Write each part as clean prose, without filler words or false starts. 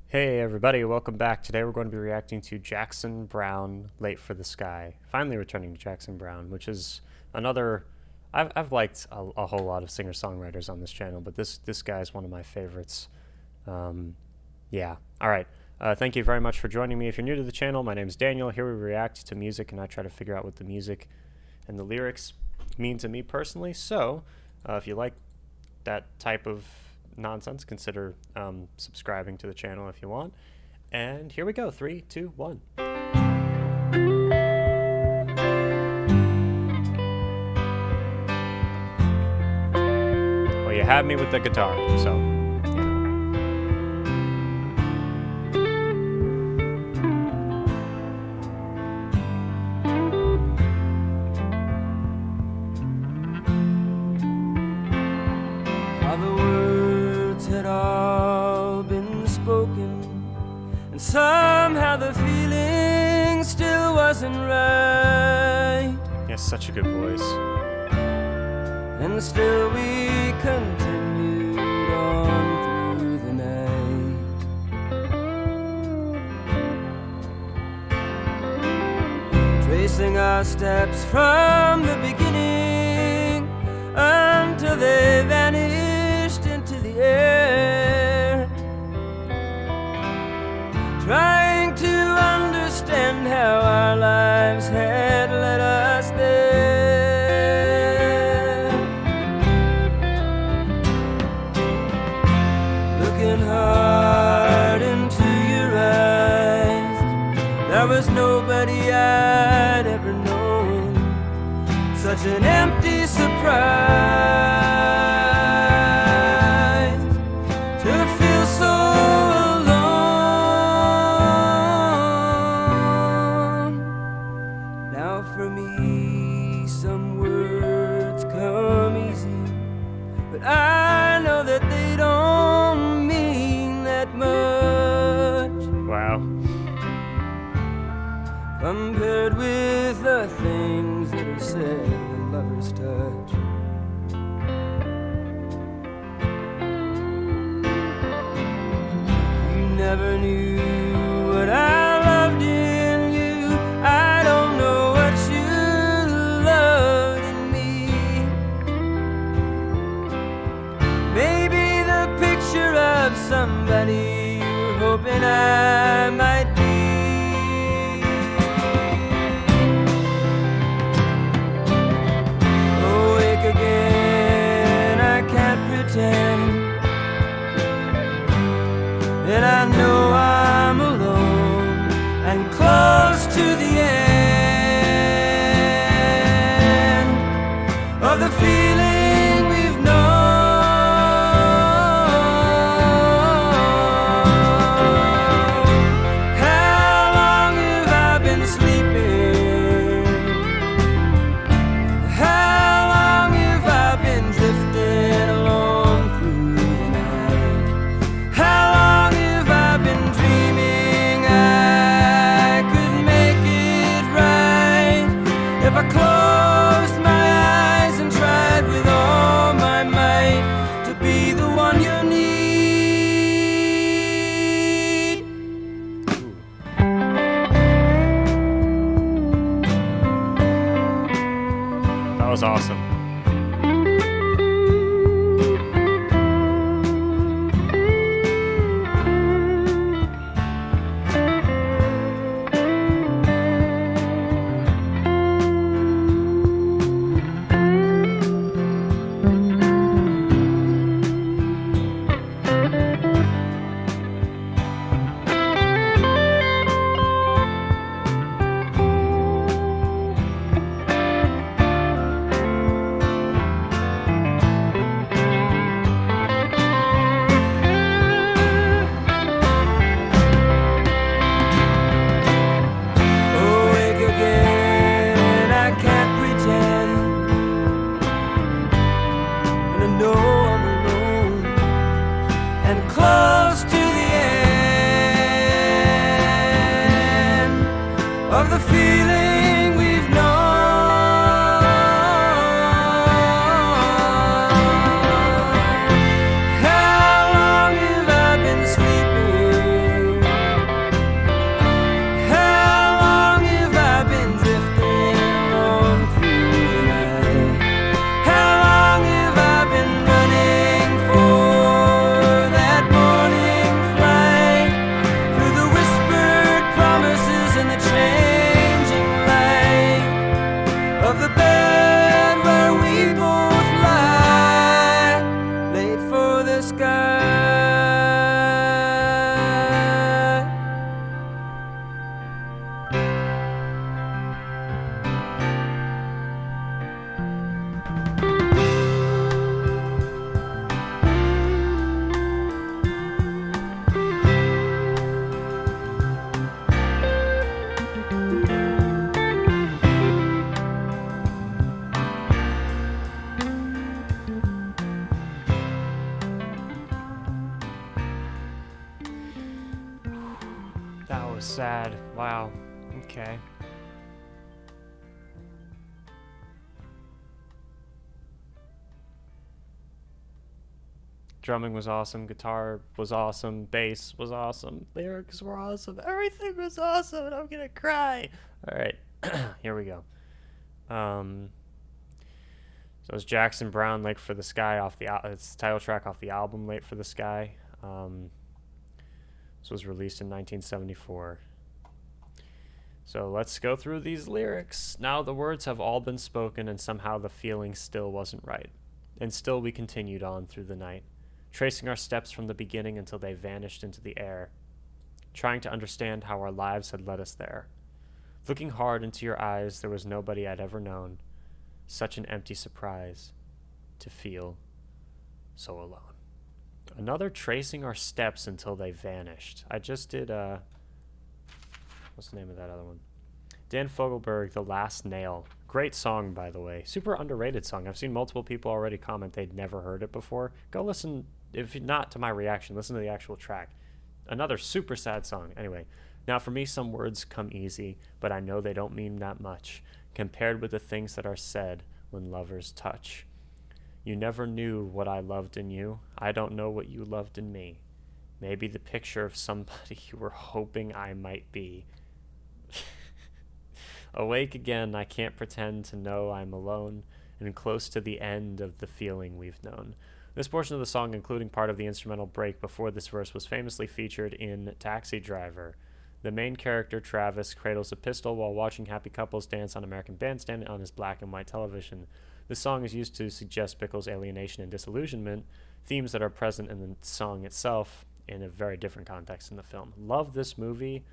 Hey everybody, welcome back. Today we're going to be reacting to Jackson Browne, Late for the Sky. Finally returning to Jackson Browne, which is another... I've liked a whole lot of singer-songwriters on this channel, but this guy is one of my favorites. Yeah. Alright. Thank you very much for joining me. If you're new to the channel, my name is Daniel. Here we react to music, and I try to figure out what the music and the lyrics mean to me personally. So, if you like that type of nonsense, consider subscribing to the channel if you want. And here we go. 3, 2, 1. Well, you had me with the guitar, so you know. How the words had all been spoken, and somehow the feeling still wasn't right. Yes, such a good voice. And still we continued on through the night. Tracing our steps from the beginning until they vanished into the air. Trying to understand how our lives had led us there. Looking hard into your eyes, there was nobody I'd ever known. Such an empty surprise to feel so alone. Now for me some words come easy, but I know that they don't mean that much. Wow. Compared with the things that are said in lovers' touch. You never knew what I loved in you. I don't know what you loved in me. Maybe the picture of somebody you're hoping I might be. Again, I can't pretend, and I know I'm alone and close to the end of the feeling we've known. How long have I been sleeping? Drifting along through the night. How long have I been dreaming I could make it right if I closed my eyes and tried with all my might to be the one you need? That was awesome. was sad. Wow. Okay. Drumming was awesome, guitar was awesome, bass was awesome, lyrics were awesome, everything was awesome, and I'm gonna cry. All right, here we go. So it's Jackson Browne, "Late for the Sky" off it's the title track off the album "Late for the Sky." This was released in 1974. So let's go through these lyrics. Now the words have all been spoken, and somehow the feeling still wasn't right. And still we continued on through the night, tracing our steps from the beginning until they vanished into the air, trying to understand how our lives had led us there. Looking hard into your eyes, there was nobody I'd ever known. Such an empty surprise to feel so alone. Another tracing our steps until they vanished. I just did, what's the name of that other one? Dan Fogelberg, "The Last Nail." Great song, by the way. Super underrated song. I've seen multiple people already comment they'd never heard it before. Go listen, if not to my reaction, listen to the actual track. Another super sad song. Anyway, now for me, some words come easy, but I know they don't mean that much, compared with the things that are said when lovers touch. You never knew what I loved in you. I don't know what you loved in me. Maybe the picture of somebody you were hoping I might be. Awake again, I can't pretend to know I'm alone and close to the end of the feeling we've known. This portion of the song, including part of the instrumental break before this verse, was famously featured in Taxi Driver. The main character, Travis, cradles a pistol while watching happy couples dance on American Bandstand on his black and white television. This song is used to suggest Bickle's alienation and disillusionment, themes that are present in the song itself in a very different context in the film. Love this movie.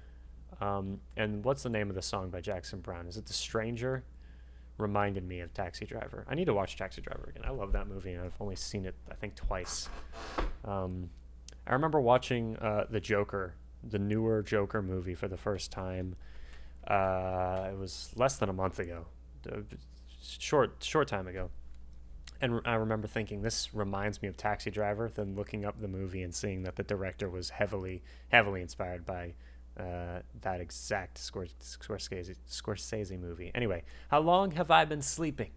And what's the name of the song by Jackson Browne? Is it "The Stranger"? Reminded me of Taxi Driver. I need to watch Taxi Driver again. I love that movie, and I've only seen it, I think, twice. I remember watching The Joker, the newer Joker movie, for the first time. It was less than a month ago, short time ago. And I remember thinking, this reminds me of Taxi Driver, then looking up the movie and seeing that the director was heavily inspired by that exact Scorsese movie. Anyway, how long have I been sleeping?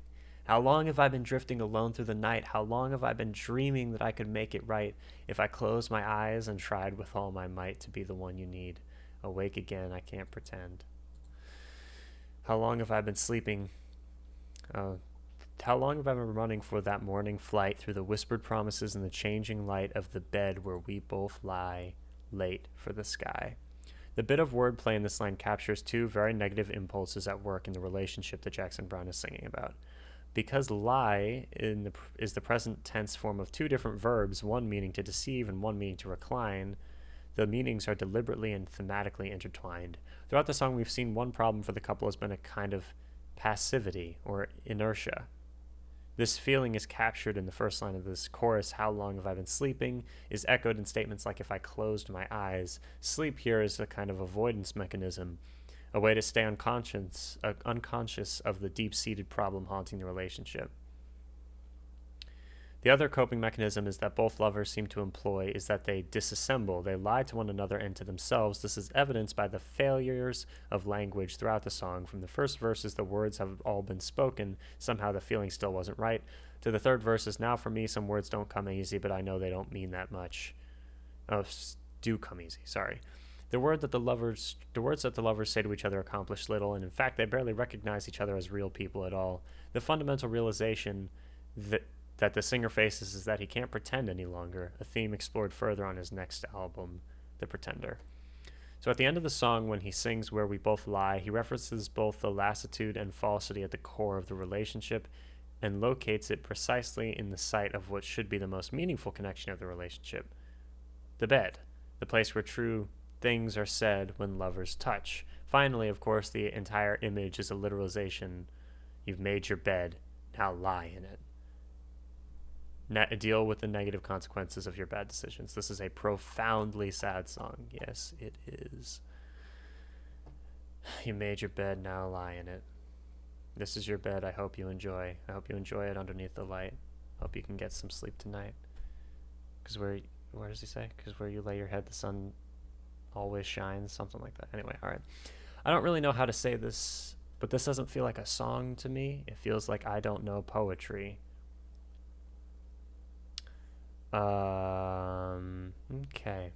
How long have I been drifting alone through the night? How long have I been dreaming that I could make it right if I closed my eyes and tried with all my might to be the one you need? Awake again, I can't pretend. How long have I been sleeping? How long have I been running for that morning flight through the whispered promises and the changing light of the bed where we both lie, late for the sky? The bit of wordplay in this line captures two very negative impulses at work in the relationship that Jackson Browne is singing about. Because lie is the present tense form of two different verbs, one meaning to deceive and one meaning to recline, the meanings are deliberately and thematically intertwined. Throughout the song, we've seen one problem for the couple has been a kind of passivity or inertia. This feeling is captured in the first line of this chorus, "How long have I been sleeping?" is echoed in statements like, "If I closed my eyes." Sleep here is a kind of avoidance mechanism, a way to stay unconscious of the deep-seated problem haunting the relationship. The other coping mechanism is that both lovers seem to employ is that they disassemble. They lie to one another and to themselves. This is evidenced by the failures of language throughout the song. From the first verses, the words have all been spoken. Somehow the feeling still wasn't right. To the third verses, now for me, some words don't come easy, but I know they don't mean that much. Do come easy, sorry. The words that the lovers say to each other accomplish little, and in fact, they barely recognize each other as real people at all. The fundamental realization that the singer faces is that he can't pretend any longer, a theme explored further on his next album, The Pretender. So at the end of the song, when he sings "Where We Both Lie," he references both the lassitude and falsity at the core of the relationship and locates it precisely in the site of what should be the most meaningful connection of the relationship, the bed, the place where true things are said when lovers touch. Finally, of course, the entire image is a literalization. You've made your bed, now lie in it. Deal with the negative consequences of your bad decisions. This is a profoundly sad song. Yes, it is. You made your bed, now lie in it. This is your bed. I hope you enjoy. I hope you enjoy it underneath the light. Hope you can get some sleep tonight. Because where does he say? Because where you lay your head, the sun always shines, something like that. Anyway, all right. I don't really know how to say this, but this doesn't feel like a song to me. It feels like I don't know poetry. Okay.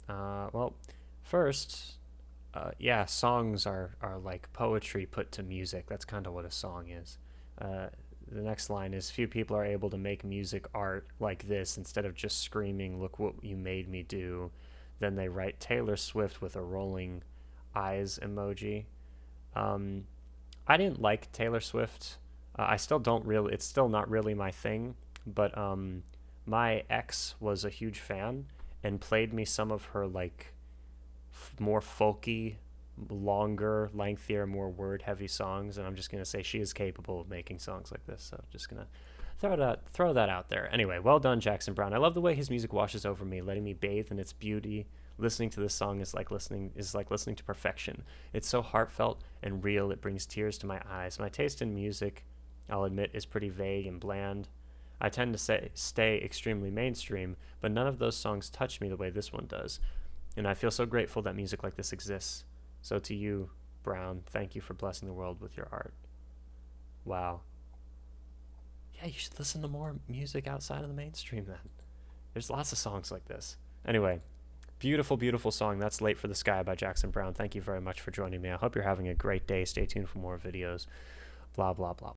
Well, first, yeah, songs are like poetry put to music. That's kind of what a song is. The next line is, few people are able to make music art like this instead of just screaming, look what you made me do. Then they write Taylor Swift with a rolling eyes emoji. Um, I didn't like Taylor Swift. I still don't really. It's still not really my thing. But my ex was a huge fan and played me some of her like more folky, longer, lengthier, more word-heavy songs. And I'm just gonna say she is capable of making songs like this. So just gonna throw that out there. Anyway, well done, Jackson Browne. I love the way his music washes over me, letting me bathe in its beauty. Listening to this song is like listening to perfection. It's so heartfelt and real. It brings tears to my eyes. My taste in music, I'll admit, is pretty vague and bland. I tend to stay extremely mainstream, but none of those songs touch me the way this one does. And I feel so grateful that music like this exists. So to you, Browne, thank you for blessing the world with your art. Wow. Yeah, you should listen to more music outside of the mainstream then. There's lots of songs like this. Anyway, beautiful, beautiful song. That's Late for the Sky by Jackson Browne. Thank you very much for joining me. I hope you're having a great day. Stay tuned for more videos. Blah, blah, blah.